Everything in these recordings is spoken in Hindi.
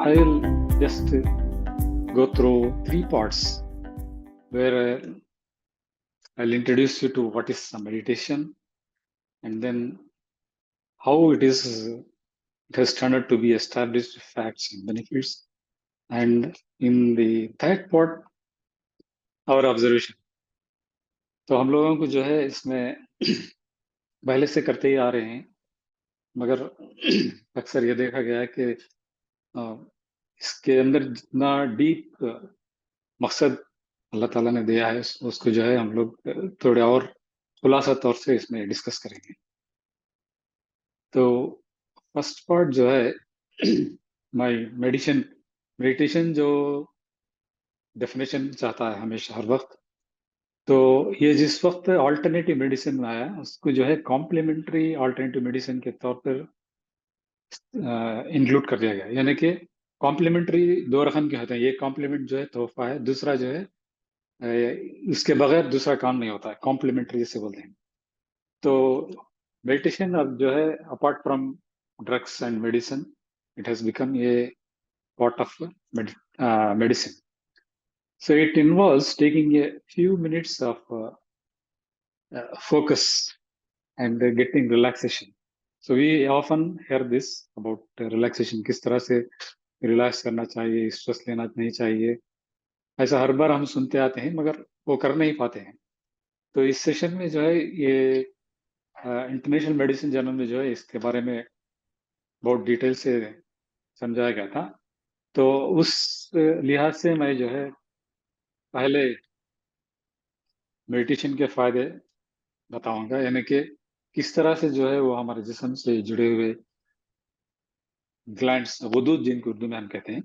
I will just go through three parts where I'll introduce you to what is meditation and then how it has turned out to be established facts and benefits. And in the third part, our observation. तो हम लोगों को जो है इसमें पहले से करते ही आ रहे हैं, मगर अक्सर ये देखा गया है कि अ, इसके अंदर जितना डीप मकसद अल्लाह ताला ने दिया है उसको जो है हम लोग थोड़े और खुलासा तौर से इसमें डिस्कस करेंगे। तो फर्स्ट पार्ट जो है माय मेडिटेशन जो डेफिनेशन चाहता है हमेशा हर वक्त, तो ये जिस वक्त अल्टरनेटिव मेडिसिन में आया उसको जो है कॉम्प्लीमेंट्री अल्टरनेटिव मेडिसिन के तौर पर इंक्लूड कर दिया गया। यानी कि कॉम्प्लीमेंट्री दो रकम के होते हैं, ये कॉम्प्लीमेंट जो है तोहफा है, दूसरा जो है इसके बगैर दूसरा काम नहीं होता है, कॉम्प्लीमेंट्री जिसे बोलते हैं। तो मेडिटेशन अब जो है apart from drugs and medicine, it has become a part of medicine. So it involves taking a few minutes of focus and getting relaxation. So we often hear this about relaxation, किस तरह से रिलैक्स करना चाहिए, स्ट्रेस लेना नहीं चाहिए, ऐसा हर बार हम सुनते आते हैं मगर वो कर नहीं पाते हैं। तो इस सेशन में जो है ये इंटरनेशनल मेडिसिन जर्नल में जो है इसके बारे में बहुत डिटेल से समझाया गया था। तो उस लिहाज से मैं जो है पहले मेडिटेशन के फायदे बताऊंगा, यानी कि किस तरह से जो है वो हमारे जिस्म से जुड़े हुए ग्लैंड्स, वुदूद जिनको उर्दू में हम कहते हैं,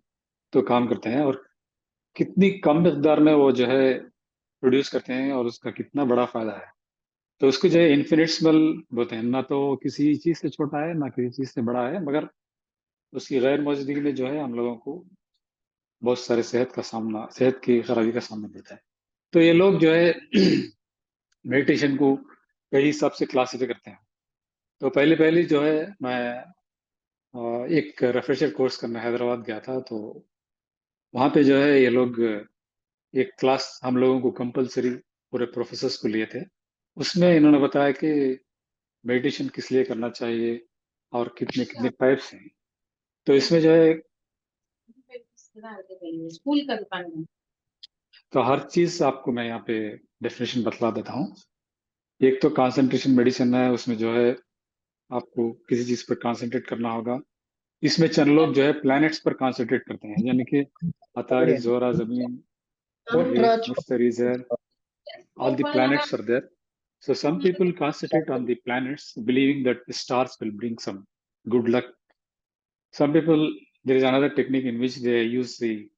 तो काम करते हैं और कितनी कम मिकदार में वो जो है प्रोड्यूस करते हैं और उसका कितना बड़ा फायदा है। तो उसको जो है इन्फिनिट्सिमल बोलते हैं, ना तो वो किसी चीज से छोटा है ना किसी चीज से बड़ा है, मगर उसकी गैर मौजूदगी में जो है हम लोगों को बहुत सारे सेहत की खराबी का सामना देता है। तो ये लोग जो है मेडिटेशन को कई हिसाब से क्लासिफाई करते हैं। तो पहले पहले जो है मैं एक रेफ्रेशर कोर्स करने हैदराबाद गया था, तो वहाँ पे जो है ये लोग एक क्लास हम लोगों को कंपलसरी पूरे प्रोफेसर्स को लिए थे। उसमें इन्होंने बताया कि मेडिटेशन किस लिए करना चाहिए और कितने कितने टाइप्स हैं। तो इसमें जो है स्कूल का दुकान है। तो हर चीज आपको मैं यहाँ पे डेफिनेशन बतला देता हूँ। एक तो कंसंट्रेशन मेडिसिन है, उसमें जो है आपको किसी चीज पर कंसंट्रेट करना होगा। इसमें चंद लोग जो है प्लैनेट्स पर कंसंट्रेट करते हैं, यानी कि अतारी, जोरा, जमीन, मरीख, मुश्तरी, ज़हर, all the planets are there. So some people concentrate on the planets, believing that the stars will bring some good luck. Some people, there is another technique in which they use the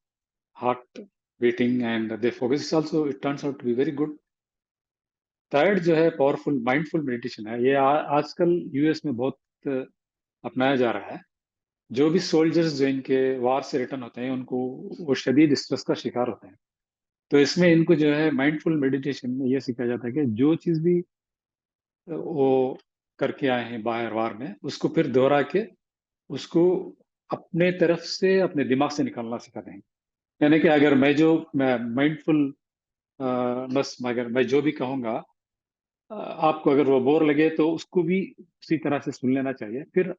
heart beating and they focus. It's also, it turns out to be very good. Third जो है पावरफुल माइंडफुल मेडिटेशन है, ये आजकल यूएस में बहुत अपनाया जा रहा है। जो भी सोल्जर्स जो इनके वार से रिटर्न होते हैं उनको वो शदीद स्ट्रेस का शिकार होते हैं। तो इसमें इनको जो है माइंडफुल मेडिटेशन में ये सिखाया जाता है कि जो चीज भी वो करके आए हैं बाहर वार में, उसको फिर दोहरा के उसको अपने तरफ से अपने दिमाग से निकालना सिखाते हैं। यानी कि अगर मैं माइंडफुल बस अगर मैं जो भी कहूँगा, आपको अगर वो बोर लगे तो उसको भी उसी तरह से सुन लेना चाहिए। फिर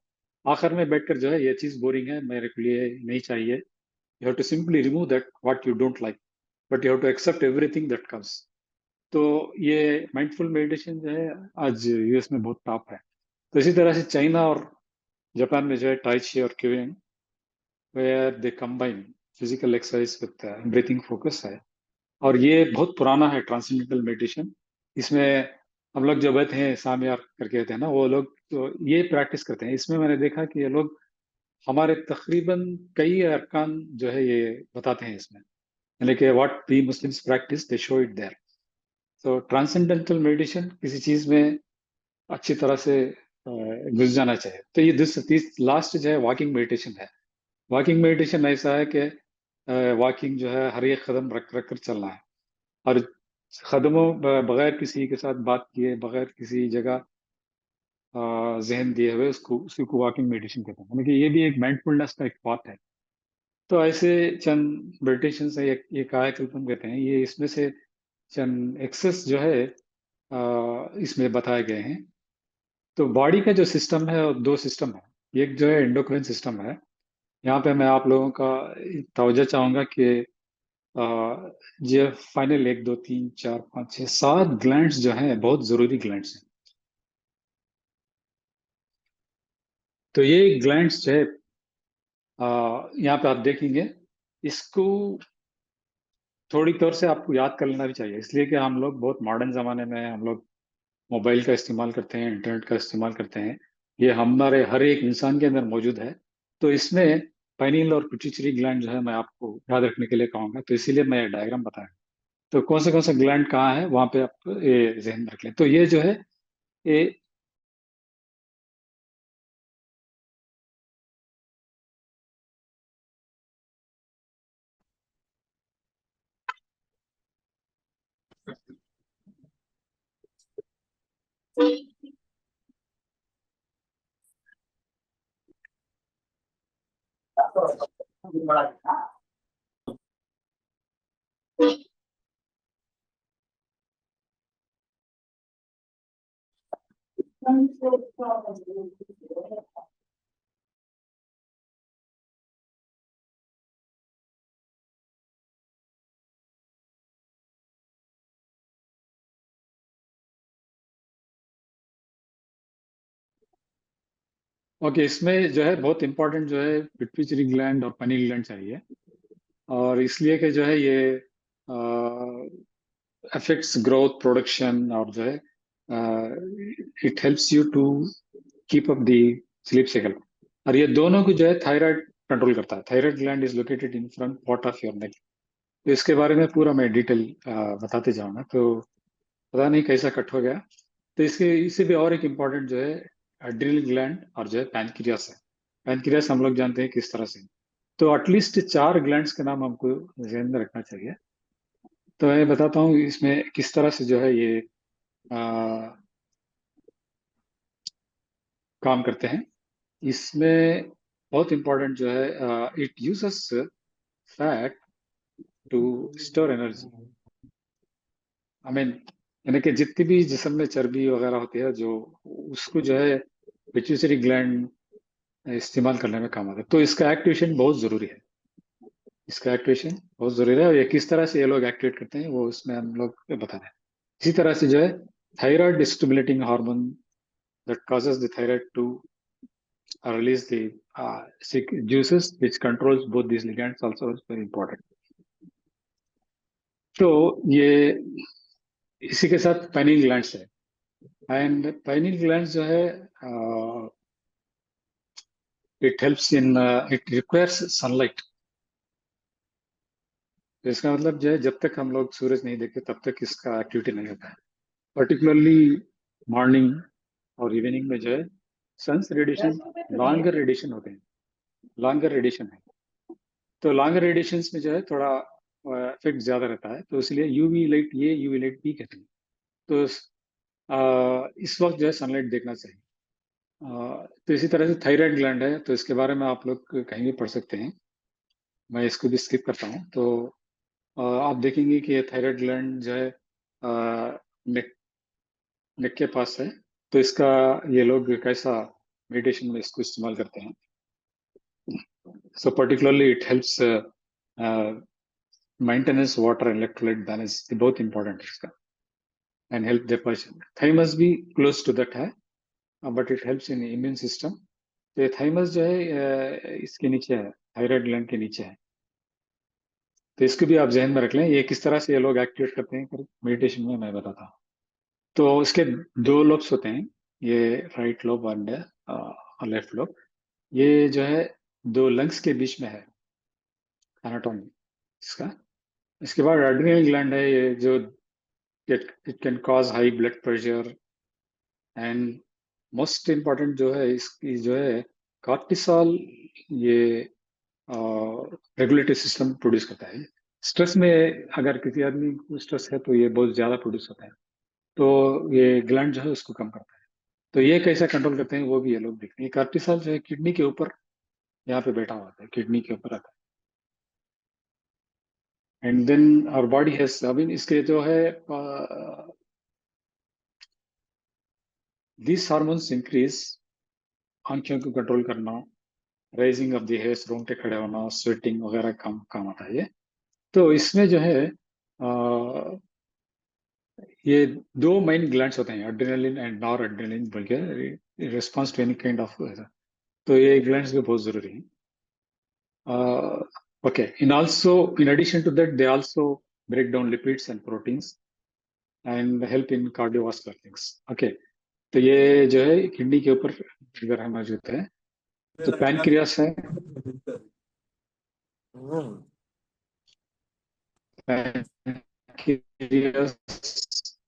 आखिर में बैठकर जो है ये चीज बोरिंग है, मेरे को लिए नहीं चाहिए, you have to simply remove that what you don't like, but you have to accept everything that comes. तो ये माइंडफुल मेडिटेशन जो है आज यूएस में बहुत टॉप है। तो इसी तरह से चाइना और जापान में जो है टाई ची और qigong, where they combine physical exercise with breathing focus है। और ये बहुत पुराना है ट्रांसेंडेंटल मेडिटेशन। इसमें हम लोग जो बैठे हैं सामयार करके कहते हैं ना, वो लोग तो ये प्रैक्टिस करते हैं। इसमें मैंने देखा कि ये लोग हमारे तकरीबन कई अरकान जो है ये बताते हैं इसमें, यानी कि what we Muslims practice they show it there. तो ट्रांसेंडेंटल मेडिटेशन किसी चीज में अच्छी तरह से घुस जाना चाहिए। तो ये लास्ट जो है वॉकिंग मेडिटेशन है। वॉकिंग मेडिटेशन ऐसा है कि वॉकिंग जो है हर एक कदम रख रख कर चलना है और बगैर किसी के साथ बात किए, बगैर किसी जगह जहन दिए हुए उसको उसी को वॉकिंग मेडिटेशन कहते हैं। यानी कि ये भी एक माइंडफुलनेस का एक पार्ट है। तो ऐसे चंद मेडिटेशन है, ये कायाकल्पम कहते हैं, ये इसमें से चंद एक्सेस जो है इसमें बताए गए हैं। तो बॉडी का जो सिस्टम है और दो सिस्टम है। एक जो है एंडोक्राइन सिस्टम है। यहाँ पे मैं आप लोगों का तवज्जो चाहूंगा कि ये फाइनल 1 2 3 4 5 6 7 ग्लैंड्स जो हैं बहुत जरूरी ग्लैंड्स हैं। तो ये ग्लैंड्स जो है यहाँ पे आप देखेंगे, इसको थोड़ी तौर से आपको याद कर लेना भी चाहिए, इसलिए कि हम लोग बहुत मॉडर्न जमाने में हम लोग मोबाइल का इस्तेमाल करते हैं, इंटरनेट का इस्तेमाल करते हैं। ये हमारे हर एक इंसान के अंदर मौजूद है। तो इसमें पाइनियल और पिट्यूटरी ग्लैंड जो है मैं आपको याद रखने के लिए कहूंगा, तो इसीलिए मैं डायग्राम बताया। तो कौन सा ग्लैंड कहाँ है वहां पे आप ये जहन में रख लें। तो ये जो है ये ओके, इसमें जो है बहुत इंपॉर्टेंट जो है पिट्यूटरी ग्लैंड और पाइनियल ग्लैंड चाहिए। और इसलिए कि जो है ये अफेक्ट्स ग्रोथ प्रोडक्शन, और जो है it helps you to keep up the sleep cycle. और ये दोनों को जो है थायराइड कंट्रोल करता है। Thyroid gland is located in front part of your neck. तो इसके बारे में पूरा मैं डिटेल बताते जाऊंगा, तो पता नहीं कैसा कट हो गया। तो इसके इससे भी और एक इम्पॉर्टेंट जो है एड्रिनल ग्लैंड और जो है पैनक्रियास है। पैनक्रियास हम लोग जानते हैं किस तरह से। तो एटलीस्ट 4 ग्लैंड्स के नाम हमको ध्यान में रखना चाहिए। तो मैं बताता हूँ इसमें किस तरह से जो है ये काम करते हैं। इसमें बहुत इंपॉर्टेंट जो है it uses fat to store energy. I mean यानी कि जितनी भी जिस्म में चर्बी वगैरह होती है जो, उसको जो है पिट्यूटरी ग्लैंड इस्तेमाल करने में काम आता है। तो इसका एक्टिवेशन बहुत जरूरी है। इसका एक्टिवेशन बहुत जरूरी है, और ये किस तरह से ये लोग एक्टिवेट करते हैं वो इसमें हम लोग बता रहे हैं। इसी तरह से जो है thyroid stimulating hormone that causes the thyroid to release the juices which controls both these ligands also is very important. तो ये इसी के साथ पाइनियल ग्लैंड्स है। एंड पाइनियल ग्लैंड्स जो है it helps in it requires sunlight. तो इसका मतलब जो है जब तक हम लोग सूरज नहीं देखते तब तक इसका एक्टिविटी नहीं होता है। पर्टिकुलरली मॉर्निंग और इवनिंग में जो है सन्स रेडिएशन, लॉन्गर रेडिएशन होते हैं, लॉन्गर रेडिएशन है। तो लॉन्गर रेडिएशंस में जो है थोड़ा इफेक्ट ज्यादा रहता है, तो इसलिए यूवी लाइट, ये यूवी लाइट भी कहते हैं। तो इस वक्त जो है सनलाइट देखना चाहिए। तो इसी तरह से थायराइड ग्लैंड है, तो इसके बारे में आप लोग कहीं भी पढ़ सकते हैं। मैं इसको भी स्किप करता हूँ। तो आप देखेंगे कि ये थायराइड ग्लैंड जो है नेक नेक के पास है। तो इसका ये लोग कैसा मेडिटेशन में इसको इस्तेमाल करते हैं। So particularly it helps maintenance water and electrolyte balance, बहुत इंपॉर्टेंट है इसका। And help the person, thymus भी क्लोज टू दैट है, but it helps in immune system. तो ये थाइमस जो है इसके नीचे है, थायराइड ग्लैंड के नीचे है। तो इसको भी आप जहन में रख लें, ये किस तरह से ये लोग एक्टिवेट करते हैं मेडिटेशन में मैं बताता हूँ। तो इसके 2 लोब्स होते हैं, ये right lobe and left lobe. ये जो है 2 लंग्स के बीच में है एनाटोमी इसका। इसके बाद एड्रिनल ग्लैंड है, ये जो it can cause high blood pressure. And most important जो है इसकी जो है कॉर्टिसोल, ये रेगुलेटरी सिस्टम प्रोड्यूस करता है। स्ट्रेस में अगर किसी आदमी को स्ट्रेस है तो ये बहुत ज्यादा प्रोड्यूस होता है। तो ये ग्लैंड जो है उसको कम करता है। तो ये कैसा कंट्रोल करते हैं वो भी ये लोग देखते हैं। कॉर्टिसोल जो है किडनी के ऊपर यहाँ पे बैठा हुआ है, किडनी के ऊपर आता है। And then our body has, I mean इसके जो है दिस हार्मोन्स इंक्रीज आंखों को कंट्रोल करना, रेजिंग ऑफ द हेयर्स, रोंगटे खड़े होना, स्वेटिंग वगैरह काम काम आता है ये। तो इसमें जो है ये दो मेन ग्लैंड्स होते हैं, एड्रेनलिन एंड नॉर एड्रेनलिन बोल के, response to any kind of. तो ये ग्लैंड्स भी बहुत जरूरी है। Okay, in addition to that they also break down lipids and proteins and help in cardiovascular things. Okay, तो ये जो है किडनी के ऊपर अगर हम मौजूद है, तो पैनक्रियास है। हम्म। पैनक्रियास,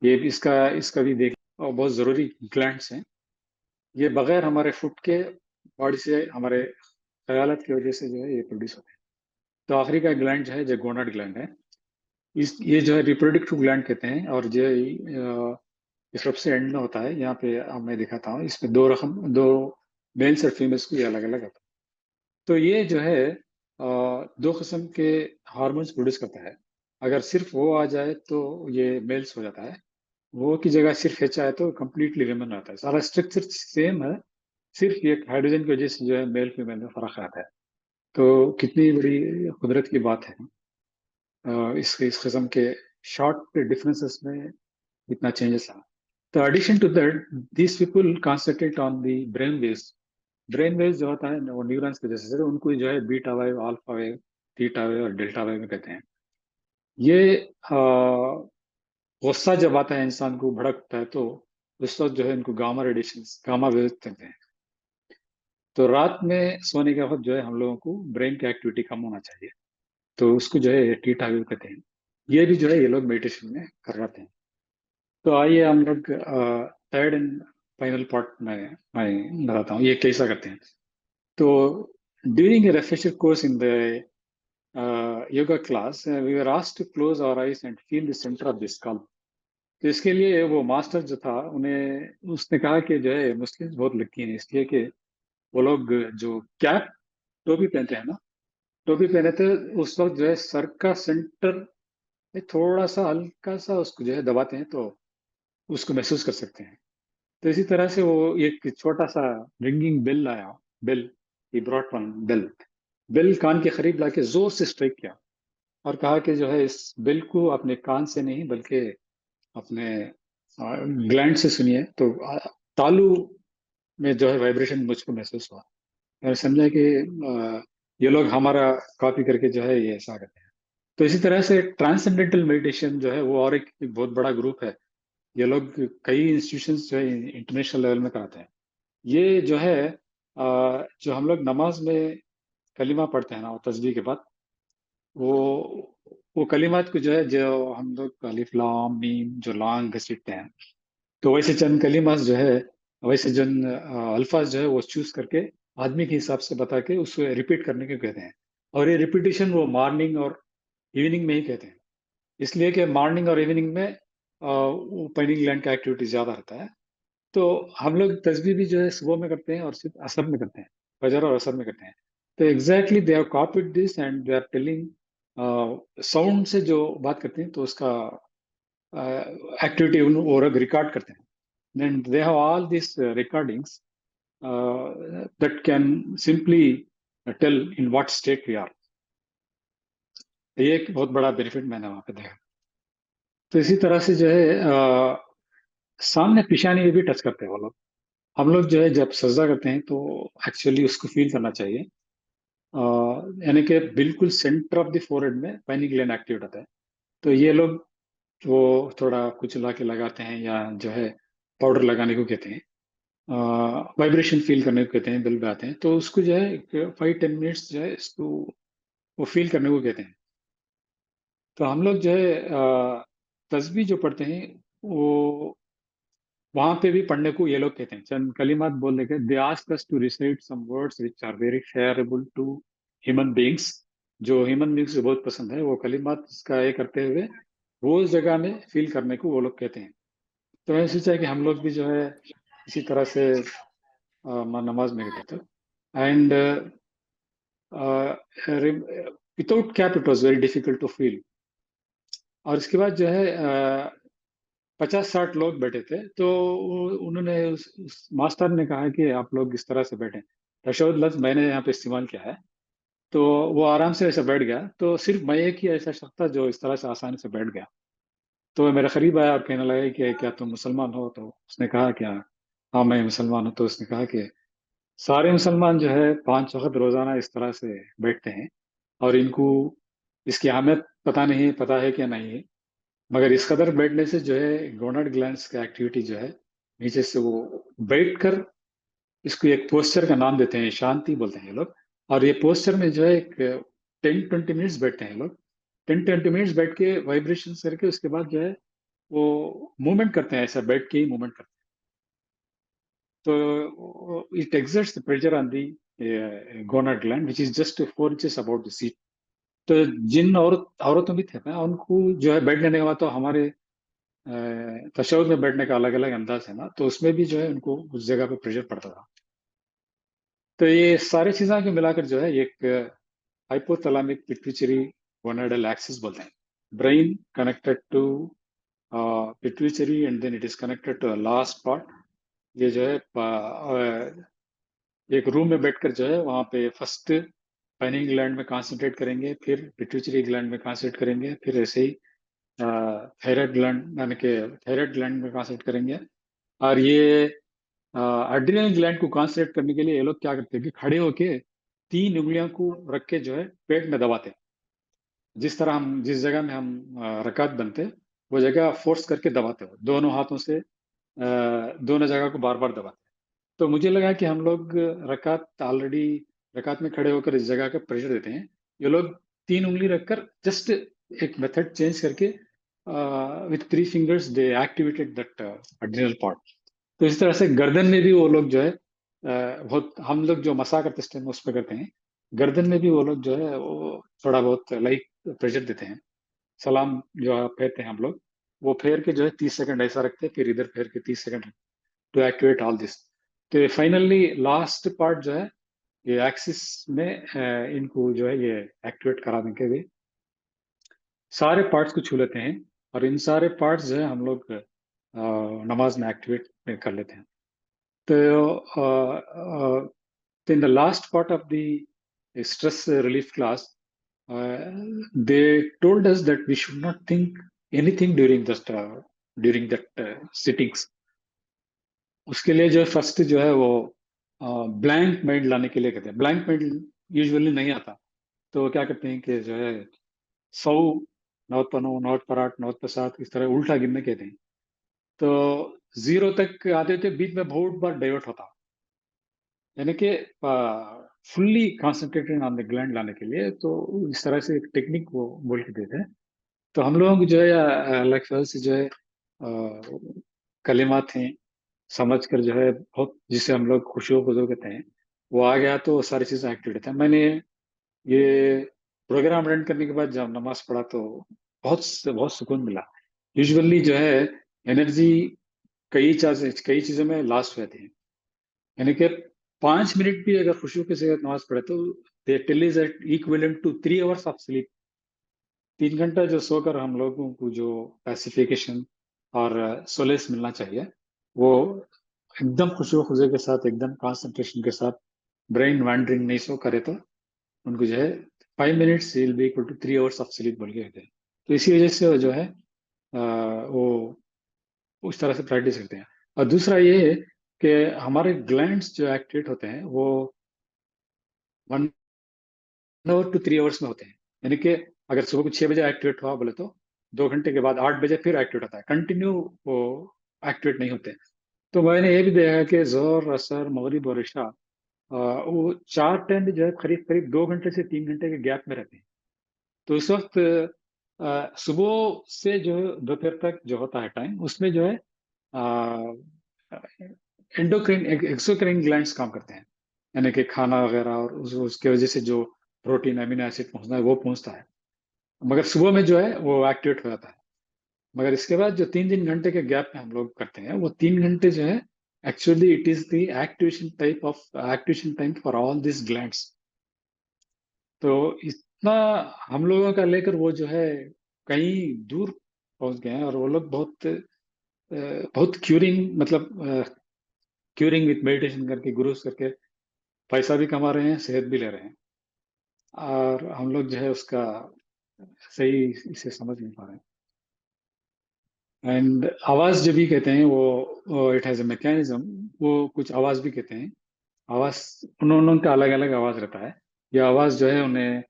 ये भी इसका इसका भी देख, और बहुत जरूरी ग्लैंड्स हैं। ये बगैर हमारे फूड के बॉडी से, हमारे ख्यालात की वजह से जो है ये प्रोड्यूस होते हैं। तो आखिरी का ग्लैंड जो है, जो गोनाड ग्लैंड है, इस ये जो है रिप्रोडक्टिव ग्लैंड कहते हैं। और जो ये सबसे एंड में होता है, यहाँ पे मैं दिखाता हूँ, इसमें दो मेल्स और फीमेल्स को ये अलग अलग होता है। तो ये जो है दो किस्म के हार्मोन्स प्रोड्यूस करता है। अगर सिर्फ वो आ जाए तो ये मेल्स हो जाता है, वो की जगह सिर्फ एच आए तो कंप्लीटली विमेन रहता है। सारा स्ट्रक्चर सेम है, सिर्फ एक हाइड्रोजन की वजह से जो है मेल फीमेल में फर्क आता है। तो कितनी बड़ी कुदरत की बात है। इस किस्म के शॉर्ट डिफरेंसेस में इतना चेंजेस आ। तो addition to that, this people concentrate on the brain waves. Brain waves जो होता है वो न्यूरॉन्स की वजह से, उनको जो है beta wave, alpha wave, theta wave और डेल्टा वेव में कहते हैं। ये गुस्सा जब आता है, इंसान को भड़कता है, तो उस वक्त जो है इनको गामा रेडिएशन, गामा वेव कहते हैं। तो रात में सोने के वक्त जो है हम लोगों को ब्रेन की एक्टिविटी कम होना चाहिए, तो उसको जो है टीटा वेव कहते हैं। ये भी जो है ये लोग मेडिटेशन में कर रहे हैं। तो आइए हम लोग थर्ड एंड फाइनल पार्ट में मैं बताता हूँ ये कैसा करते हैं। तो during a refresher course in the yoga class, we were asked to close our eyes and feel the centre of the skull. तो इसके लिए वो मास्टर जो था, उन्हें उसने कहा कि जो है मुस्लिम बहुत लकी हैं, इसलिए कि वो लोग जो कैप, टोपी पहनते हैं ना, टोपी पहने थे, उस वक्त जो है सर का सेंटर में थोड़ा सा हल्का सा उसको जो है दबाते हैं, तो उसको महसूस कर सकते हैं। तो इसी तरह से वो एक छोटा सा रिंगिंग बेल लाया, bell, he brought one bell. Bell कान के करीब लाके जोर से स्ट्राइक किया और कहा कि जो है इस बेल को अपने कान से नहीं बल्कि अपने ग्लैंड से सुनिए। तो तालू में जो है वाइब्रेशन मुझको महसूस हुआ। मैंने समझा कि ये लोग हमारा कॉपी करके जो है ये ऐसा करते हैं। तो इसी तरह से ट्रांसेंडेंटल मेडिटेशन जो है वो और एक बहुत बड़ा ग्रुप है। ये लोग कई इंस्टीट्यूशंस जो है इंटरनेशनल लेवल में कराते हैं। ये जो है जो हम लोग नमाज में कलिमा पढ़ते हैं ना, वो तस्बीह के बाद, वो कलिमात को जो है, जो हम लोग अलिफ लाम मीम जो लांग घसीटते हैं, तो वैसे चंद कलिमात जो है, वैसे चंद अल्फाज जो है वो चूज करके आदमी के हिसाब से बता के उसको रिपीट करने को कहते हैं। और ये रिपीटिशन वो मॉर्निंग और इवनिंग में ही कहते हैं, इसलिए कि मॉर्निंग और इवनिंग में वो पाइनिंग ग्लैंड का एक्टिविटी ज्यादा रहता है। तो हम लोग तस्बीह भी जो है सुबह में करते हैं और सिर्फ असर में करते हैं, फजर और असर में करते हैं। तो exactly they have copied this and they are telling, sound से जो बात करते हैं तो उसका एक्टिविटी वो लोग रिकॉर्ड करते हैं। Then they have all this recordings that can simply tell in what state we are. ये एक बहुत बड़ा बेनिफिट मैंने वहां पे देखा। तो इसी तरह से जो है सामने पिशानी में भी टच करते हैं वो लोग। हम लोग जो है जब सजदा करते हैं तो एक्चुअली उसको फील करना चाहिए। यानी कि बिल्कुल सेंटर ऑफ द फोrehead में पाइनी ग्लैंड एक्टिवेट होता है। तो ये लोग वो थोड़ा कुचला के लगाते हैं, या जो है पाउडर लगाने को कहते हैं, वाइब्रेशन फील करने को कहते हैं, बिल आते हैं, तो उसको जो है 5-10 मिनट्स जो है इसको वो फील करने को कहते हैं। तो हम लोग जो है तस्बीह जो पढ़ते हैं, वो वहां पे भी पढ़ने को ये लोग कहते हैं, चंद कलिमात बोलने के, they ask us to recite some words which are very sharable to human beings. जो ह्यूमन बीइंग्स को बहुत पसंद है वो कलिमात इसका ये करते हुए वो उस जगह में फील करने को वो लोग कहते हैं। तो मैंने सोचा कि हम लोग भी जो है इसी तरह से नमाज में कहते थे। And without cap it was very difficult to feel. और इसके बाद जो है 50-60 लोग बैठे थे, तो उन्होंने उस मास्टर ने कहा कि आप लोग इस तरह से बैठे। तशहुद लफ्ज मैंने यहाँ पे इस्तेमाल किया है। तो वो आराम से ऐसे बैठ गया, तो सिर्फ मैं एक ही ऐसा शख्स था जो इस तरह से आसानी से बैठ गया। तो वो मेरे करीब आया और कहने लगा कि क्या तुम मुसलमान हो? तो उसने कहा क्या, हाँ मैं मुसलमान हूँ। तो उसने कहा कि सारे मुसलमान जो है 5 वक्त रोजाना इस तरह से बैठते हैं, और इनको इसकी अहमियत पता है क्या नहीं है, मगर इस कदर बैठने से जो है गोनाड ग्लैंड्स का एक्टिविटी जो है नीचे से वो बैठकर, इसको एक पोस्चर का नाम देते हैं, शांति बोलते हैं ये लोग। और ये पोस्चर में जो है एक 10-20 मिनट्स बैठते हैं ये लोग। 10-20 मिनट्स बैठ के वाइब्रेशन करके उसके बाद जो है वो मूवमेंट करते हैं, ऐसा बैठ के ही मूवमेंट करते हैं। तो it exerts the pressure on the gonad gland which is just 4 inches about the seat. तो जिन औरतों भी थे ना, उनको जो है बैठने के बाद, तो हमारे तशव्वुद में बैठने का अलग अलग अंदाज है ना, तो उसमें भी जो है उनको उस जगह पे प्रेशर पड़ता था। तो ये सारी चीजें को मिलाकर जो है एक हाइपोथैलेमिक पिट्यूटरी गोनाडल एक्सिस बोलते हैं। Brain connected to pituitary and then it is connected to last part. ये जो है एक रूम में बैठकर जो है वहाँ पे फर्स्ट पाइनिंग ग्लैंड में कंसंट्रेट करेंगे, फिर पिट्यूटरी ग्लैंड में कंसंट्रेट करेंगे, फिर ऐसे ही थायराइड ग्लैंड यानी कि थायराइड ग्लैंड में कंसंट्रेट करेंगे। और ये एड्रिनल ग्लैंड को कंसंट्रेट करने के लिए ये लोग क्या करते हैं कि खड़े होके 3 उंगलियों को रख के जो है पेट में दबाते हैं। जिस तरह हम जिस जगह में हम रकात बनते हैं, वो जगह फोर्स करके दबाते हो दोनों हाथों से, दोनों जगह को बार बार दबाते हैं। तो मुझे लगा कि हम लोग रकात ऑलरेडी रकात में खड़े होकर इस जगह का प्रेशर देते हैं। ये लोग 3 उंगली रखकर जस्ट एक मेथड चेंज करके with 3 fingers they activated that adrenal part. तो इस तरह से गर्दन में भी वो लोग जो है बहुत, हम लोग जो मसा करते हैं उस पर करते हैं, गर्दन में भी वो लोग जो है वो थोड़ा बहुत लाइक प्रेशर देते हैं। सलाम जो आप फेरते हैं हम लोग, वो फेर के जो है 30 सेकंड ऐसा रखते हैं, फिर इधर फेर के 30 second to activate all this. तो फाइनली लास्ट पार्ट जो है ये एक्सिस में इनको जो है ये एक्टिवेट कराने के लिए सारे पार्ट्स को छू लेते हैं, और इन सारे पार्ट्स जो है हम लोग नमाज में एक्टिवेट कर लेते हैं। तो in the last part of the stress relief class, they told us that we should not think anything during that sittings. उसके लिए जो है फर्स्ट जो है वो ब्लैंक माइंड लाने के लिए कहते हैं। ब्लैंक माइंड यूजुअली नहीं आता, तो वो क्या करते हैं कि जो है 100, नौत पर 9, नौत पर 8, नौत पर 7, इस तरह उल्टा गिनने कहते हैं। तो 0 तक आते थे, बीच में बहुत बार डाइवर्ट होता, यानी कि fully concentrated on the gland लाने के लिए। तो इस तरह से एक टेक्निक वो बोल के देते हैं। तो हम लोगों को जो है अल्लाह के फजल से जो है कलिमात हैं, समझ कर जो है बहुत, जिसे हम लोग खुशियों खुजो कहते हैं, वो आ गया तो सारी चीज़ें एक्टिवेट है। मैंने ये प्रोग्राम रन करने के बाद जब नमाज पढ़ा तो बहुत सुकून मिला। यूजुअली जो है एनर्जी कई चीज़ों में लास्ट हो जाती है, यानी कि 5 मिनट भी अगर खुशियों के साथ नमाज पढ़े तो they tell is equivalent to 3 hours of sleep. 3 घंटा जो सोकर हम लोगों को जो पैसिफिकेशन और सोलेस मिलना चाहिए, वो एकदम खुशी खुशी के साथ, एकदम कंसंट्रेशन के साथ, ब्रेन वैंडरिंग नहीं सो करे तो उनको जो है 5 minutes will be equal to 3 hours of sleep बोल के कहते हैं। तो इसी वजह से वो जो है वो उस तरह से प्रैक्टिस करते हैं। और दूसरा ये है कि हमारे ग्लैंड्स जो एक्टिवेट होते हैं वो 1 आवर टू 3 आवर्स में होते हैं। यानी कि अगर सुबह को 6 बजे एक्टिवेट हुआ बोले तो 2 घंटे के बाद 8 बजे फिर एक्टिवेट होता है, कंटिन्यू वो एक्टिवेट नहीं होते। तो मैंने ये भी देखा कि जोहर, असर, मगरिब और इशा वो 4 टाइम भी जो है करीब करीब 2 घंटे से 3 घंटे के गैप में रहते हैं। तो उस वक्त सुबह से जो है दोपहर तक जो होता है टाइम, उसमें जो है एंडोक्राइन एक्सोक्राइन ग्लैंड्स काम करते हैं, यानी कि खाना वगैरह, और उसके वजह से जो प्रोटीन अमीनो एसिड पहुंचना है वो पहुंचता है। मगर सुबह में जो है वो एक्टिवेट हो जाता है। मगर इसके बाद जो 3-3 घंटे के गैप में हम लोग करते हैं, वो 3 घंटे जो है actually it is the activation time for all this glands. तो इतना हम लोगों का लेकर वो जो है कहीं दूर पहुंच गए हैं, और वो लोग बहुत क्यूरिंग, मतलब क्यूरिंग विथ मेडिटेशन करके, गुरुज करके पैसा भी कमा रहे हैं, सेहत भी ले रहे हैं। और हम लोग जो है उसका सही इसे समझ नहीं पा रहे हैं। एंड आवाज जो भी कहते हैं वो इट हैज ए मैकेनिज्म। वो कुछ आवाज भी कहते हैं। आवाज, उन्होंने उनका अलग अलग आवाज रहता है। ये आवाज जो है उन्हें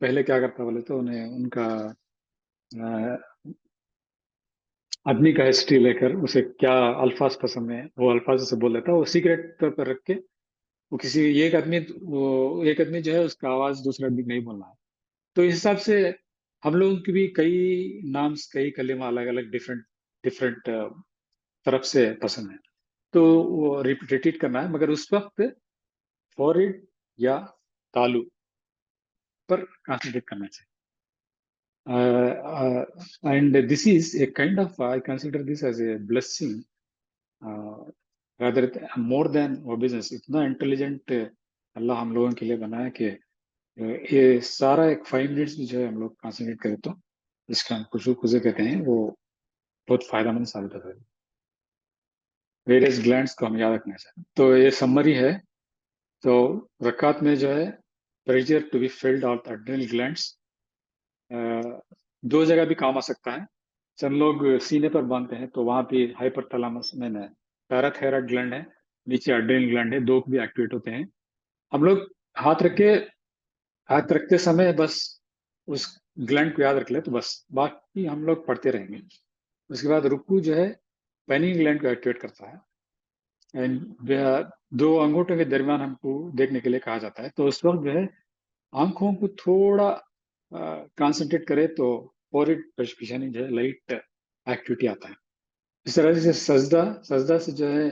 पहले क्या करता बोले तो उन्हें उनका आदमी का हिस्ट्री लेकर उसे क्या अल्फाज पसंद है, वो अल्फाज से बोल देता है, वो सीक्रेट तौर पर रख के। वो किसी एक आदमी जो है उसका आवाज दूसरा आदमी को नहीं बोलना है। तो इस हिसाब से हम लोगों की भी कई नाम्स, कई कलिमा अलग अलग डिफरेंट डिफरेंट तरफ से पसंद है। तो वो रिपीट करना है, मगर उस वक्त फॉरवर्ड या तालु पर कंसंट्रेट करना चाहिए। And this is a kind of, I consider this as a blessing rather more than वो बिजनेस। इतना इंटेलिजेंट अल्लाह हम लोगों के लिए बनाया कि ये सारा एक 5 मिनट्स भी जो है हम लोग कंसंट्रेट करें तो इसका हम खुशू खुजे कहते हैं, वो बहुत फायदेमंद साबित होता है। वेरियस ग्लैंड्स को हम याद रखना चाहिए। तो ये समरी है। तो रकात में जो है pressure to be filled out adrenal glands दो जगह भी काम आ सकता है। चंद लोग सीने पर बांधते हैं तो वहां पे हाइपोथैलेमस में पैराथायराइड ग्लैंड है, नीचे एड्रेनल ग्लैंड है, दो भी एक्टिवेट होते हैं। हम लोग हाथ रख के हाथ रखते समय बस उस ग्लैंड को याद रख ले तो बस, बाकी हम लोग पढ़ते रहेंगे। उसके बाद रुक्कू जो है पेनिंग ग्लैंड को एक्टिवेट करता है। एंड दो अंगूठों के दरमियान हमको देखने के लिए कहा जाता है। तो उस वक्त जो है आंखों को थोड़ा कंसंट्रेट करे तो फॉरवर्ड पेशियानी जो है लाइट एक्टिविटी आता है। इस तरह से सजदा सजदा से जो है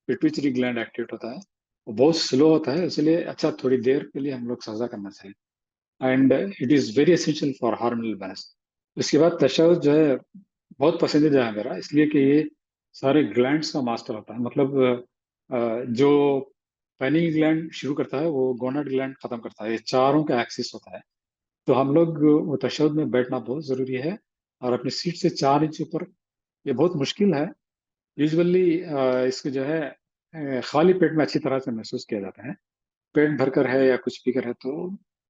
पिट्यूटरी ग्लैंड एक्टिवेट होता है। वो बहुत स्लो होता है, इसलिए अच्छा थोड़ी देर के लिए हम लोग सजदा करना चाहिए। And it is very essential for hormonal balance. उसके बाद तशहुद जो है बहुत पसंदीदा है मेरा, इसलिए कि ये सारे ग्लैंड्स का मास्टर होता है। मतलब जो पेनिल ग्लैंड शुरू करता है वो गोनाड ग्लैंड खत्म करता है, ये चारों का एक्सिस होता है। तो हम लोग वो तशहुद में बैठना बहुत जरूरी है, और अपनी सीट से 4 इंच ऊपर। ये बहुत मुश्किल है। यूजुअली इसको जो है खाली पेट में अच्छी तरह से महसूस किया जाता है। पेट भरकर है या कुछ पीकर है तो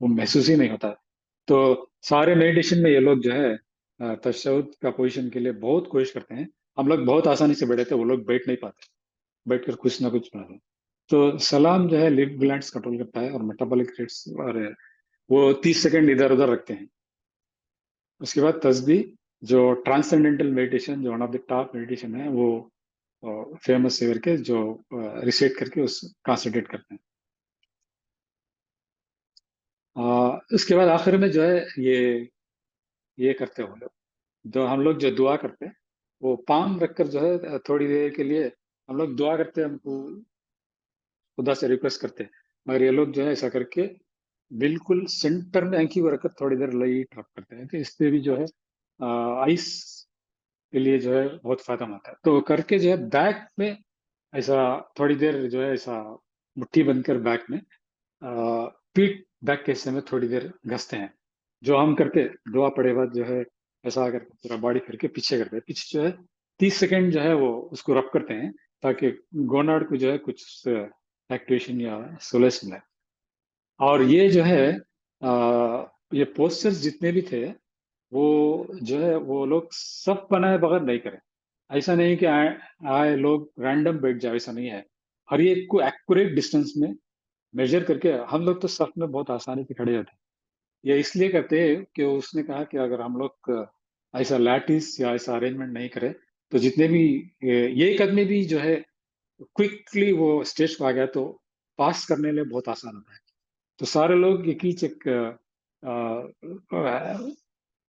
वो महसूस ही नहीं होता। तो सारे मेडिटेशन में ये लोग जो है तशहुद का पोजीशन के लिए बहुत कोशिश करते हैं। हम लोग बहुत आसानी से बैठे थे, वो लोग बैठ नहीं पाते, बैठकर कुछ ना कुछ बनाते। तो सलाम जो है लिव ग्लैंड्स कंट्रोल करता है और मेटाबॉलिक रेट्स, और वो 30 सेकंड इधर उधर रखते हैं। उसके बाद तस्बीह, जो ट्रांसेंडेंटल मेडिटेशन, जो one of the top meditation है, वो फेमस से करके जो रिसेट करके उस कंसंट्रेट करते हैं। उसके बाद आखिर में जो है ये करते हो लोग, जो हम लोग जो दुआ करते हैं वो पाम रखकर जो है थोड़ी देर के लिए हम लोग दुआ करते हैं, हमको खुदा से रिक्वेस्ट करते हैं। मगर ये लोग जो है ऐसा करके बिल्कुल सेंटर में आंखी को रखकर थोड़ी देर लाइट रख करते हैं, तो इससे भी जो है आइस के लिए जो है बहुत फायदा होता है। तो करके जो है बैक में ऐसा थोड़ी देर जो है ऐसा मुट्ठी बंद कर बैक में पीठ बैक के हिस्से में थोड़ी देर घसते हैं। जो हम करके दुआ पड़े बाद जो है ऐसा करके पूरा बॉडी करके पीछे करते हैं, पीछे जो है 30 सेकंड जो है वो उसको रब करते हैं, ताकि गोनाड को जो है कुछ एक्टिवेशन या सोलेस मिले। और ये जो है ये पोस्टर्स जितने भी थे वो जो है वो लोग सब बनाए बगैर नहीं करे। ऐसा नहीं कि आए आए लोग रैंडम बैठ जाए, ऐसा नहीं है। हर एक को एक्यूरेट डिस्टेंस में मेजर करके हम लोग तो सफ में बहुत आसानी से खड़े होते हैं। ये इसलिए करते हैं कि उसने कहा कि अगर हम लोग ऐसा लैटिस या ऐसा अरेंजमेंट नहीं करें तो जितने भी ये एक आदमी भी जो है क्विकली वो स्टेज पर आ गया तो पास करने के लिए बहुत आसान होता है। तो सारे लोग एक ही चेक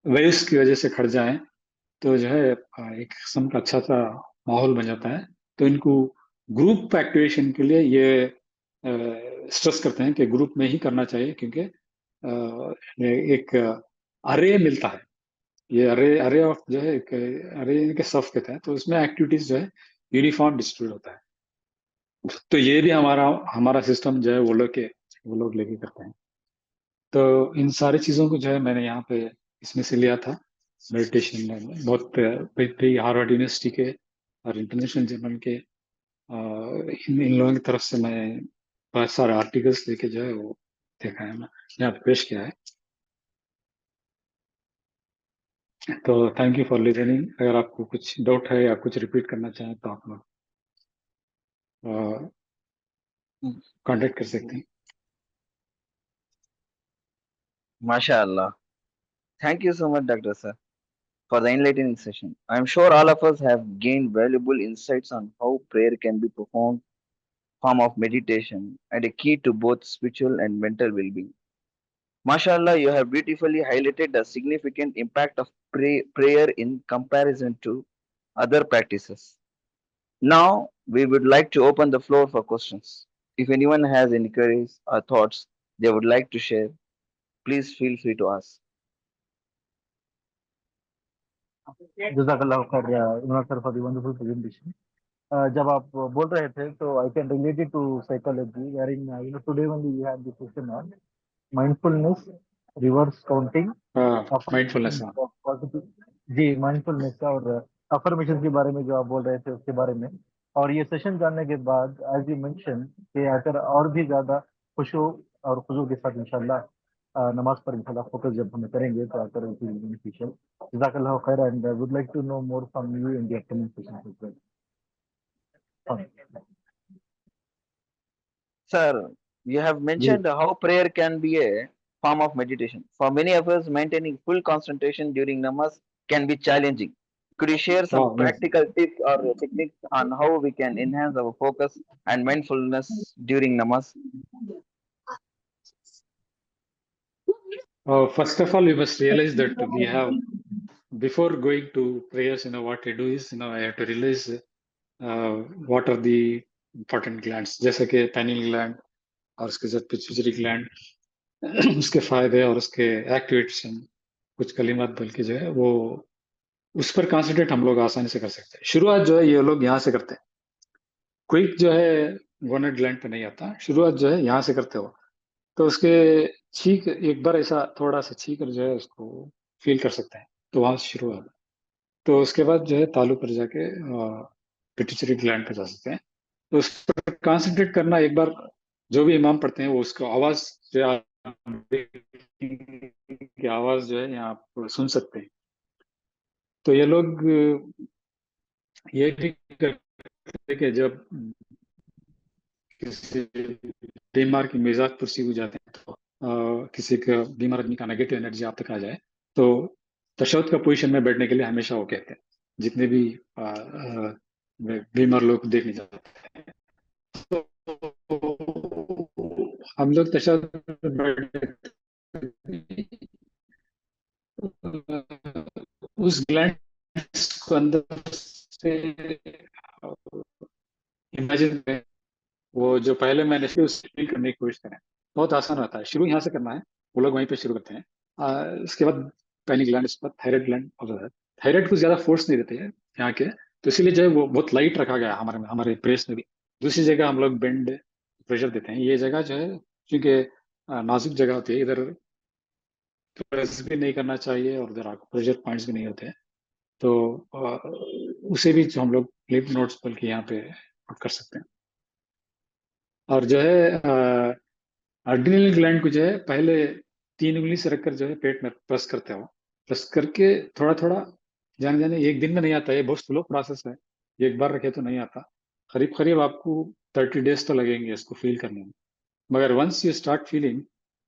वेव्स की वजह से खड़ जाएं तो जो है एक किस्म का अच्छा सा माहौल बन जाता है। तो इनको ग्रुप एक्टिवेशन के लिए ये स्ट्रेस करते हैं कि ग्रुप में ही करना चाहिए, क्योंकि एक अरे मिलता है। ये अरे अरे ऑफ जो है एक अरे इनके सफ कहते हैं, तो उसमें एक्टिविटीज जो है यूनिफॉर्म डिस्ट्रीब्यूट होता है। तो ये भी हमारा हमारा सिस्टम जो है वो लोग लेके करते हैं। तो इन सारी चीजों को जो है मैंने यहाँ पे इसमें से लिया था। मेडिटेशन में बहुत प्री हार्वर्ड यूनिवर्सिटी के और इंटरनेशनल जर्नल के इन लोगों की तरफ से मैं बहुत सारे आर्टिकल्स लेके जो है वो देखा है, मैं यहाँ पे पेश किया है। तो थैंक यू फॉर लिसनिंग। अगर आपको कुछ डाउट है या कुछ रिपीट करना चाहें तो आप लोग कांटेक्ट कर सकते हैं। MashaAllah. Thank you so much, Dr. Sir, for the enlightening session. I am sure all of us have gained valuable insights on how prayer can be performed, form of meditation, and a key to both spiritual and mental well-being. MashaAllah, you have beautifully highlighted the significant impact of prayer in comparison to other practices. Now, we would like to open the floor for questions. If anyone has any queries or thoughts they would like to share, please feel free to ask. जजाकल्लाह खैर Imran sir for the wonderful presentation. जब आप बोल रहे थे तो I can relate it to psychology wherein today only we have the session on mindfulness, reverse counting, mindfulness. Affirmation positive. जी, माइंडफुलनेस का और अफर्मेशन के बारे में जो आप बोल रहे थे उसके बारे में। और ये सेशन जानने के बाद एज यू मेंशन कि अगर और भी ज्यादा खुशू और खुजू के साथ इंशाल्लाह नमाज पर इंशाल्लाह फोकस जब हम करेंगे तो आकर इट विल बेनिफिशियल। जज़ाकल्लाहु खैर and I would like to know more from you in the upcoming sessions as well. Sir, you have जी mentioned how prayer can be a form of meditation. For many of us, maintaining full concentration during namaz can be challenging. Could you share हाँ, some practical tips or techniques on how we can enhance our focus and mindfulness during namaz? first of all, you must realize that we have, before going to prayers, what I do is, I have to realize what are the important glands, जैसे कि pineal gland और उसके साथ पिट्यूटरी ग्लैंड, उसके फायदे और उसके एक्टिवेशन, कुछ कलिमात बोल के जो है वो उस पर कॉन्सेंट्रेट हम लोग आसानी से कर सकते हैं। शुरुआत जो है ये लोग यहाँ से करते हैं। क्विक जो है गोनेट ग्लैंड पे नहीं आता, शुरुआत जो है यहाँ से करते हो। तो उसके छींक एक बार ऐसा थोड़ा सा छींक कर जो है उसको फील कर सकते हैं, तो वहां से शुरुआत। तो उसके बाद जो है तालू पर जाके पिट्यूटरी ग्लैंड पे जा सकते हैं। तो उस पर कंसंट्रेट करना एक बार, जो भी इमाम पढ़ते हैं वो उसको आवाज जो है की आवाज जो है यहाँ आप सुन सकते हैं। तो ये लोग ये भी करते हैं कि जब किसी बीमार की मिजाज पुरसी हो जाते हैं तो किसी का बीमार आदमी का नेगेटिव एनर्जी आप तक आ जाए तो तशहुद का पोजीशन में बैठने के लिए हमेशा वो कहते हैं, जितने भी बीमार लोग को देखने जाते हैं। तो हम लोग तशहुद में बैठे उस ग्लैंड को अंदर से इमेजिन, वो जो पहले मैंने उससे फील करने की कोशिश करें। बहुत आसान होता है, शुरू यहाँ से करना है। वो लोग वहीं पे शुरू करते हैं। उसके बाद पैनिक ग्लैंड, उसके बाद थायराइड ग्लैंड होता है। थायराइड को ज्यादा फोर्स नहीं देते हैं यहाँ के, तो इसीलिए जो है वो बहुत लाइट रखा गया है हमारे हमारे प्रेस में भी। दूसरी जगह हम लोग बेंड प्रेशर देते हैं। ये जगह जो है क्योंकि नाजुक जगह होती है, इधर प्रेस भी नहीं करना चाहिए और इधर प्रेशर पॉइंट्स भी नहीं होते हैं। तो उसे भी जो हम लोग लिप नोट्स बल्कि यहाँ पे put कर सकते हैं। और जो है एड्रिनल ग्लैंड को जो है पहले 3 उंगली से रखकर जो है पेट में प्रेस करते हो। प्रेस करके थोड़ा थोड़ा, जाने जाने एक दिन में नहीं आता, ये बहुत स्लो प्रोसेस है। ये एक बार रखे तो नहीं आता, करीब करीब आपको 30 डेज तो लगेंगे इसको फील करने में। मगर once you start feeling,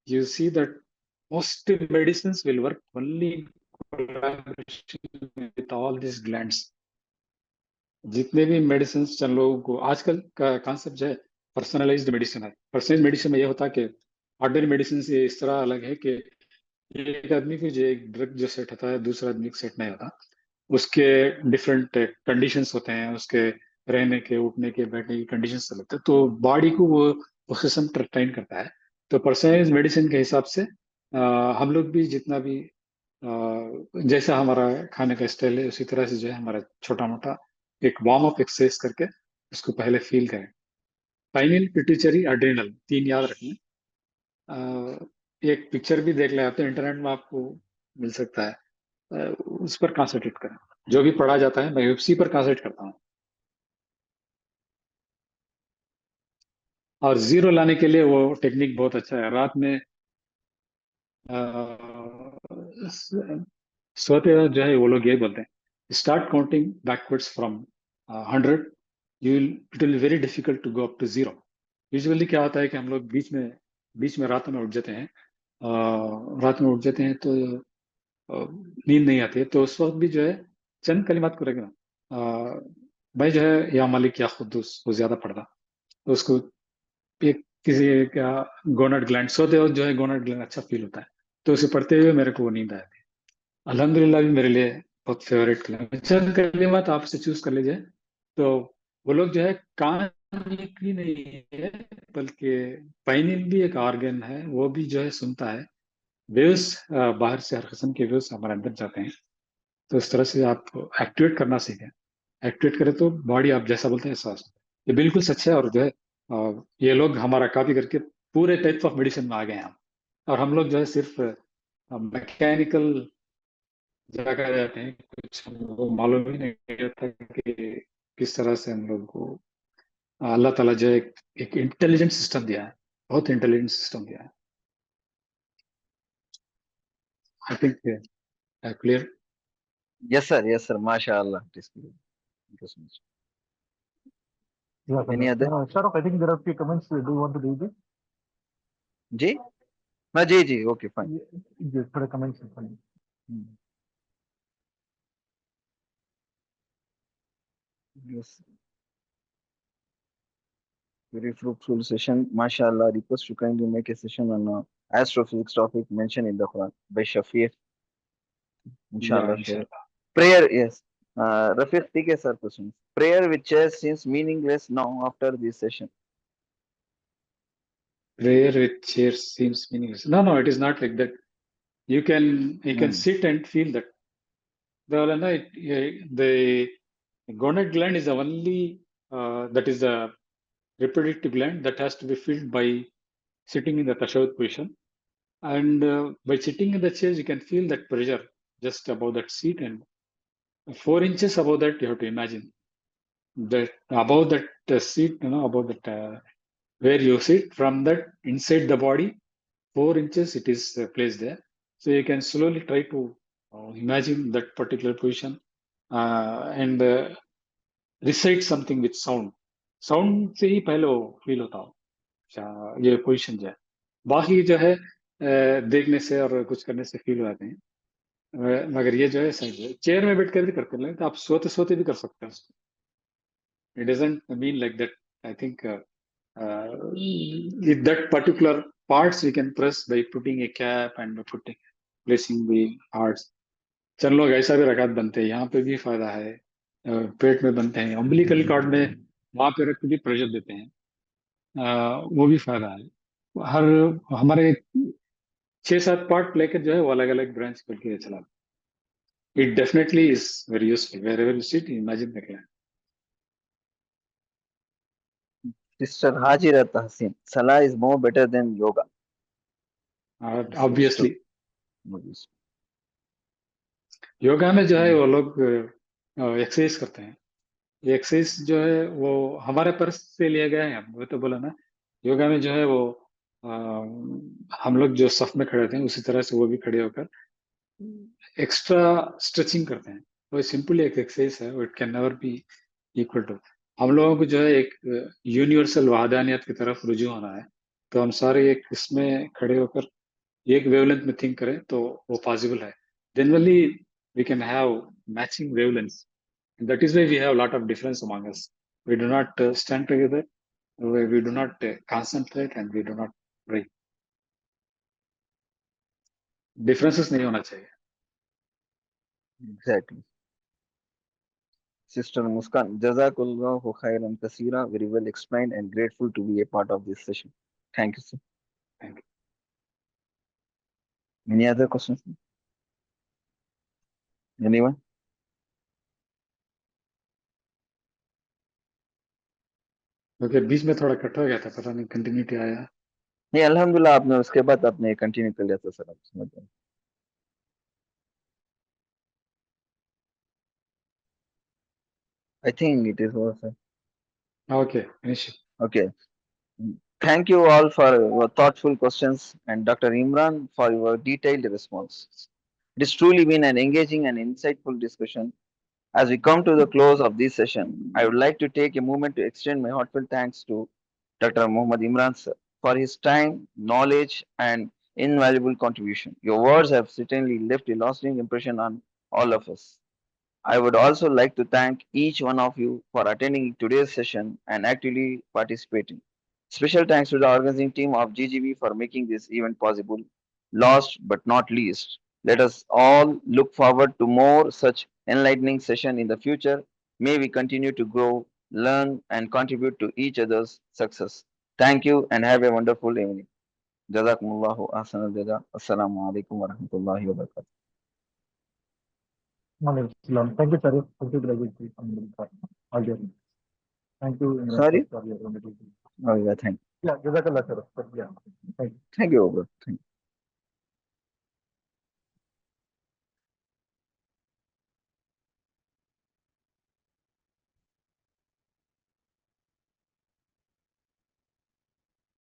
you see that most medicine will work only with all this glands. जितने भी मेडिसिन चल लोगों को आजकल का कॉन्सेप्ट जो है पर्सनलाइज्ड मेडिसिन है। पर्सनलाइज्ड मेडिसिन में ये होता है कि ऑर्डिनरी मेडिसिन से इस तरह अलग है कि एक आदमी को जो एक ड्रग जो सेट होता है दूसरा आदमी को सेट नहीं होता। उसके डिफरेंट कंडीशंस होते हैं, उसके रहने के, उठने के, बैठने की कंडीशंस अलग होते हैं, तो बॉडी को वो सिस्टम ट्रेन करता है। तो पर्सनलाइज्ड मेडिसिन के हिसाब से हम लोग भी जितना भी जैसा हमारा खाने का स्टाइल है उसी तरह से जो है हमारा छोटा मोटा एक वार्म अप एक्सरसाइज करके उसको पहले फील करें। पाइनियल, पिट्यूटरी, एड्रिनल, 3 याद रखना। एक पिक्चर भी देख ले आप तो इंटरनेट में आपको मिल सकता है, उस पर कंसंट्रेट करें। जो भी पढ़ा जाता है मैं उसी पर कंसंट्रेट करता हूँ। और जीरो लाने के लिए वो टेक्निक बहुत अच्छा है। रात में अ, सोते वक्त जो है वो लोग यही बोलते हैं, start counting backwards from 100, you will it will very difficult to go up to zero. Usually क्या होता है कि हम लोग बीच में रात में उठ जाते हैं, रात में उठ जाते हैं तो नींद नहीं आती है, तो उस वक्त भी जो है चंद कलिमात करेगा ना, भाई जो है या मालिक या खुद्दूस वो ज्यादा पढ़ता, तो उसको एक किसी का गोनाड ग्लैंड सोते वक्त जो है गोनाड ग्लैंड अच्छा फील होता है, तो उसे पढ़ते हुए मेरे को वो नींद आती है। अल्हम्दुलिल्लाह भी मेरे लिए बहुत फेवरेट कलिमा, चंद कलिमात आपसे चूज कर लीजिए। तो वो लोग जो है कान एक ही नहीं है, बल्कि पाइनिल भी एक ऑर्गन है, वो भी जो है सुनता है। वेव्स, बाहर से हर किस्म के वेव्स हमारे अंदर जाते हैं, तो इस तरह से आप एक्टिवेट करना सीखें। एक्टिवेट करें तो बॉडी आप जैसा बोलते हैं एहसास होता है। ये बिल्कुल सच है, और जो है ये लोग हमारा कॉपी करके पूरे टाइप्स ऑफ मेडिसिन में आ गए हैं हम। और हम लोग जो है सिर्फ मैकेनिकल जगह जाते हैं, कुछ हमको मालूम ही नहीं रहता कि किस तरह से हम लोग को अल्लाह ताला जो है एक इंटेलिजेंट सिस्टम दिया है, बहुत इंटेलिजेंट सिस्टम दिया है। I think clear. Yes sir, mashallah, it is clear. Thank you so much. Any other? Shahrukh, I think there are a few comments. Do you want to read it? जी, हाँ जी जी, okay fine. ये थोड़े comments हैं। Hmm. Yes, very fruitful session, mashallah. Request to kindly make a session on astrophysics topic mentioned in the Quran by Shafiq, या inshallah. Sure. इंशाल्लाह। Prayer, yes. Rafiq, take a sir questions. Prayer which seems meaningless now after this session. Prayer with chairs seems meaningless. No, no, it is not like that. You can Hmm. sit and feel that. The gonad gland is the only that is the reproductive gland that has to be filled by sitting in the tashahhud position. And by sitting in the chairs, you can feel that pressure just above that seat, and 4 inches above that, you have to imagine that above that seat, above that where you sit, from that inside the body, 4 inches it is placed there. So you can slowly try to imagine that particular position, and recite something with sound. Sound से ही पहले वो फील होता हो, ये पोजीशन जो है। बाकी जो है देखने से और कुछ करने से फील हो जाते हैं। मगर ये जो है सही है, चेयर में बैठ कर भी करते हैं, तो आप सोते सोते भी कर सकते हैं उसको। It doesn't mean like that. I think that particular parts we can press by putting a cap and by placing the hearts। चंद लोग ऐसा भी रकात बनते हैं, यहाँ पे भी फायदा है। पेट में बनते हैं, अम्बिलिकल कॉर्ड में, वहां पे रख के भी प्रेशर देते हैं, वो भी फायदा है। हर हमारे 6-7 पार्ट लेकर जो है वो अलग अलग ब्रांच करके चला। It definitely is very useful wherever you sit, imagine the client. Sister Hajira Tahsin, Salah is more better than yoga. Sister, obviously yoga में जो है वो लोग एक्सरसाइज करते हैं। ये एक्सरसाइज जो है वो हमारे पर्स से लिया गया है, वो तो बोला ना। योगा में जो है वो अ, हम लोग जो सफ में खड़े होते हैं उसी तरह से वो भी खड़े होकर एक्स्ट्रा स्ट्रेचिंग करते हैं। वो सिंपली एक एक्सरसाइज है, it can never be equal to. हम लोगों को जो है एक यूनिवर्सल वहादानियत की तरफ रुजू होना है, तो हम सारे एक इसमें खड़े होकर एक वेवलेंथ में थिंक करें तो वो पॉसिबल है। Generally we can have matching wavelength, that is why we have a lot of difference among us. We do not stand together, we do not concentrate, and we do not pray. Differences नहीं होना चाहिए। exactly. Sister Muskan, Jazakallahu khairan kasira, very well explained and grateful to be a part of this session. Thank you, sir. Thank you. Any other questions? Anyone? क्योंकि बीच में थोड़ा कट हो गया था, पता नहीं कंटिन्यूटी आया। नहीं, अल्हम्दुलिल्लाह आपने उसके बाद आपने कंटिन्यू कर लिया था सर, आप समझ गए। I think it is over, sir. Okay, finish it. Okay. Thank you all for your thoughtful questions and Dr. Imran for your detailed responses. It has truly been an engaging and insightful discussion. As we come to the close of this session, I would like to take a moment to extend my heartfelt thanks to Dr. Muhammad Imran sir for his time, knowledge, and invaluable contribution. Your words have certainly left a lasting impression on all of us. I would also like to thank each one of you for attending today's session and actively participating. Special thanks to the organizing team of GGB for making this event possible. Last but not least, let us all look forward to more such enlightening sessions in the future. May we continue to grow, learn, and contribute to each other's success. Thank you and have a wonderful evening. Jazakumullahu ahsanal jaza. Assalamu alaikum wa rahmatullahi wa barakatuh. Waalaikumsalam. Thank you, Sharif. Thank you, Graduate. All your thank you, Imran sir, Sorry? for your invitation. Oh, yeah, thank Yeah, Jazakallah, sir. Yeah, thank you. you, bro. Thank you.